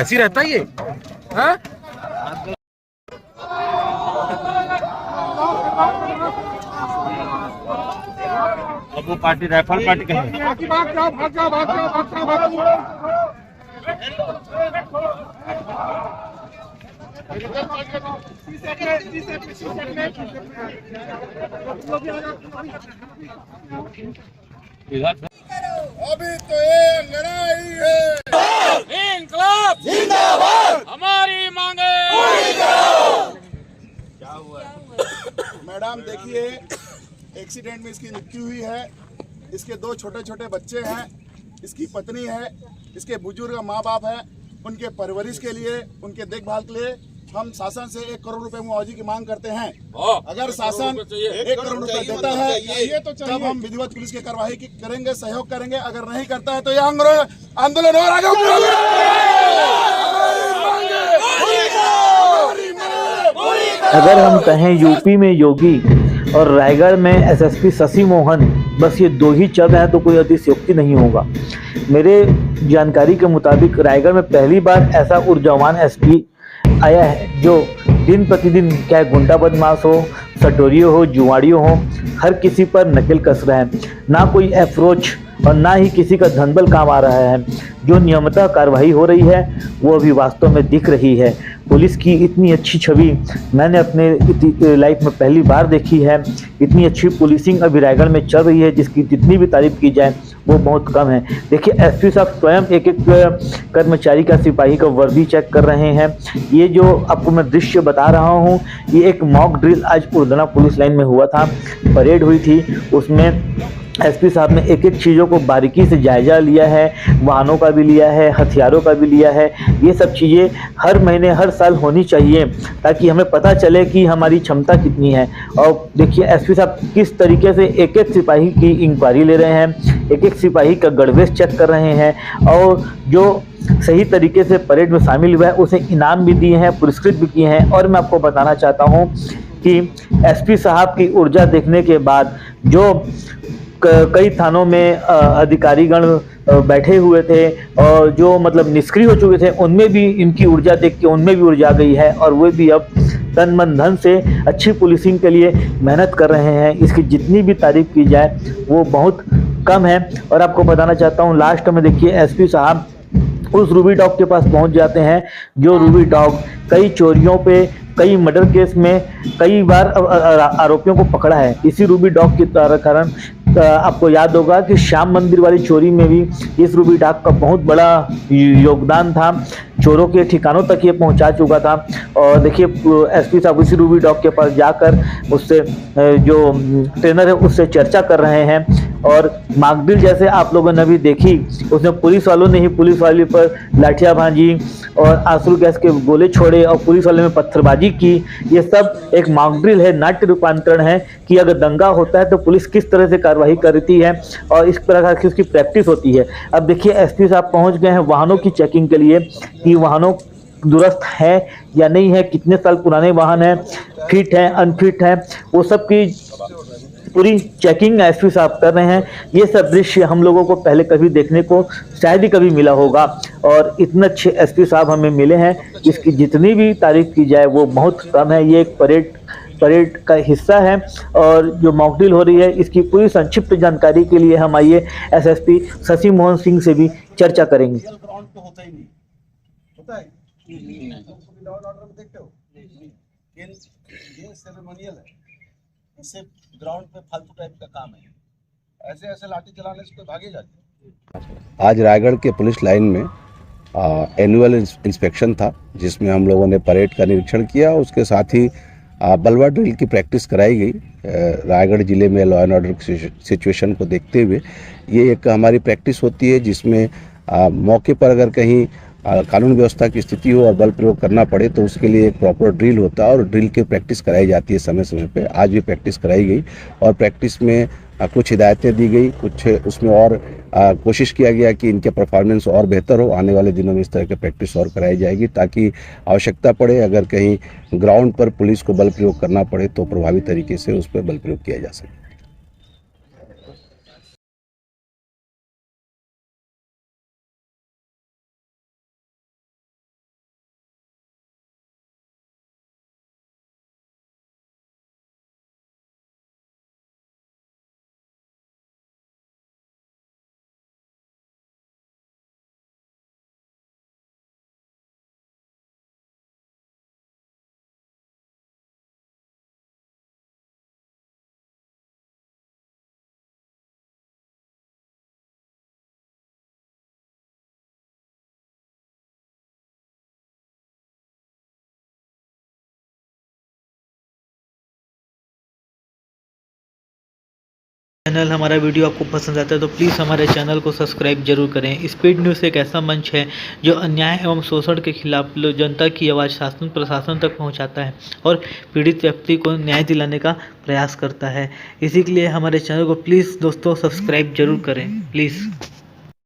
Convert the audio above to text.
ऐसी रहता है ये। हाँ? अब वो पार्टी राइफल पार्टी का है। अभी तो ये लड़ाई है। इंकलाब जिंदाबाद, हमारी मांगे पूरी करो। क्या हुआ मैडम? देखिए, एक्सीडेंट में इसकी मृत्यु हुई है। इसके दो छोटे छोटे बच्चे हैं, इसकी पत्नी है, इसके बुजुर्ग माँ बाप है। उनके परवरिश के लिए, उनके देखभाल के लिए हम शासन से 1 करोड़ रुपए मुआवजे की मांग करते हैं। अगर शासन 1 करोड़ रुपए देता है तब हम विधिवत पुलिस की कार्यवाही करेंगे, सहयोग करेंगे। अगर नहीं करता है तो यह आंदोलन और आगे अगर हम कहें यूपी में योगी और रायगढ़ में एसएसपी शशि मोहन, बस ये दो ही चल रहे हैं तो कोई अतिशयोक्ति नहीं होगा। मेरे जानकारी के मुताबिक रायगढ़ में पहली बार ऐसा ऊर्जावान एसपी आया है जो दिन प्रतिदिन क्या गुंडा बदमाश हो, सटोरियो हो, जुआड़ियो हो, हर किसी पर नकेल कस रहे हैं। ना कोई अप्रोच और ना ही किसी का धनबल काम आ रहा है। जो नियमितः कार्रवाई हो रही है वो अभी वास्तव में दिख रही है। पुलिस की इतनी अच्छी छवि मैंने अपने लाइफ में पहली बार देखी है। इतनी अच्छी पुलिसिंग अभी रायगढ़ में चल रही है जिसकी जितनी भी तारीफ की जाए वो बहुत कम है। देखिए, एसपी साहब स्वयं एक एक कर्मचारी का, सिपाही का वर्दी चेक कर रहे हैं। ये जो आपको मैं दृश्य बता रहा हूँ, ये एक मॉक ड्रिल आज उर्दना पुलिस लाइन में हुआ था, परेड हुई थी। उसमें एसपी साहब ने एक एक चीज़ों को बारीकी से जायजा लिया है, वाहनों का भी लिया है, हथियारों का भी लिया है। ये सब चीज़ें हर महीने हर साल होनी चाहिए ताकि हमें पता चले कि हमारी क्षमता कितनी है। और देखिए एसपी साहब किस तरीके से एक एक सिपाही की इंक्वायरी ले रहे हैं, एक एक सिपाही का गड़वेश चेक कर रहे हैं और जो सही तरीके से परेड में शामिल हुआ है उसे इनाम भी दिए हैं, पुरस्कृत भी किए हैं। और मैं आपको बताना चाहता हूँ कि एसपी साहब की ऊर्जा देखने के बाद जो कई थानों में अधिकारीगण बैठे हुए थे और जो मतलब निष्क्रिय हो चुके थे, उनमें भी इनकी ऊर्जा देख के उनमें भी ऊर्जा गई है और वे भी अब तन मन धन से अच्छी पुलिसिंग के लिए मेहनत कर रहे हैं। इसकी जितनी भी तारीफ की जाए वो बहुत कम है। और आपको बताना चाहता हूँ, लास्ट में देखिए एसपी साहब उस रूबी डॉग के पास पहुंच जाते हैं जो रूबी डॉग कई चोरियों पे, कई मर्डर केस में कई बार आरोपियों को पकड़ा है। इसी रूबी डॉग के कारण आपको याद होगा कि श्याम मंदिर वाली चोरी में भी इस रूबी डॉग का बहुत बड़ा योगदान था। चोरों के ठिकानों तक ये पहुंचा चुका था। और देखिए एसपी साहब इसी रूबी डॉग के पास जाकर उससे जो ट्रेनर है उससे चर्चा कर रहे हैं। और माकडिल जैसे आप लोगों ने भी देखी, उसमें पुलिस वालों ने ही पुलिस वाले पर लाठियां भांजी और आंसू गैस के गोले छोड़े और पुलिस वाले में पत्थरबाजी की। ये सब एक मॉकड्रिल है, नाट्य रूपांतरण है कि अगर दंगा होता है तो पुलिस किस तरह से कार्रवाई करती है और इस तरह की उसकी प्रैक्टिस होती है। अब देखिए एसपी साहब पहुंच गए हैं वाहनों की चेकिंग के लिए कि वाहनों दुरुस्त है या नहीं है, कितने साल पुराने वाहन हैं, फिट है अनफिट है, वो सब की पूरी चेकिंग एसपी साहब कर रहे हैं। ये सब दृश्य हम लोगों को पहले कभी देखने को शायद ही कभी मिला होगा और इतने अच्छे एसपी साहब हमें मिले हैं, इसकी जितनी भी तारीफ की जाए वो बहुत कम है। ये एक परेड का हिस्सा है और जो मॉकड्रिल हो रही है इसकी पूरी संक्षिप्त जानकारी के लिए हम आइए एसएसपी शशि मोहन सिंह से भी चर्चा करेंगे। सिर्फ ग्राउंड पे फालतू टाइप का काम है, ऐसे ऐसे लाठी चलाने से कोई भागे जाते। आज रायगढ़ के पुलिस लाइन में एनुअल इंस्पेक्शन था जिसमें हम लोगों ने परेड का निरीक्षण किया। उसके साथ ही बलवा ड्रिल की प्रैक्टिस कराई गई। रायगढ़ जिले में लॉ एंड ऑर्डर सिचुएशन को देखते हुए ये एक हमारी प्रैक्टिस होती है जिसमें मौके पर अगर कहीं कानून व्यवस्था की स्थिति हो और बल प्रयोग करना पड़े तो उसके लिए एक प्रॉपर ड्रिल होता है और ड्रिल की प्रैक्टिस कराई जाती है समय समय पे। आज भी प्रैक्टिस कराई गई और प्रैक्टिस में कुछ हिदायतें दी गई, कुछ उसमें और कोशिश किया गया कि इनके परफॉर्मेंस और बेहतर हो। आने वाले दिनों में इस तरह की प्रैक्टिस और कराई जाएगी ताकि आवश्यकता पड़े अगर कहीं ग्राउंड पर पुलिस को बल प्रयोग करना पड़े तो प्रभावी तरीके से उस पर बल प्रयोग किया जा सके। चैनल हमारा वीडियो आपको पसंद आता है तो प्लीज़ हमारे चैनल को सब्सक्राइब जरूर करें। स्पीड न्यूज़ एक ऐसा मंच है जो अन्याय एवं शोषण के खिलाफ जनता की आवाज़ शासन प्रशासन तक पहुंचाता है और पीड़ित व्यक्ति को न्याय दिलाने का प्रयास करता है। इसी के लिए हमारे चैनल को प्लीज़ दोस्तों सब्सक्राइब जरूर करें प्लीज़।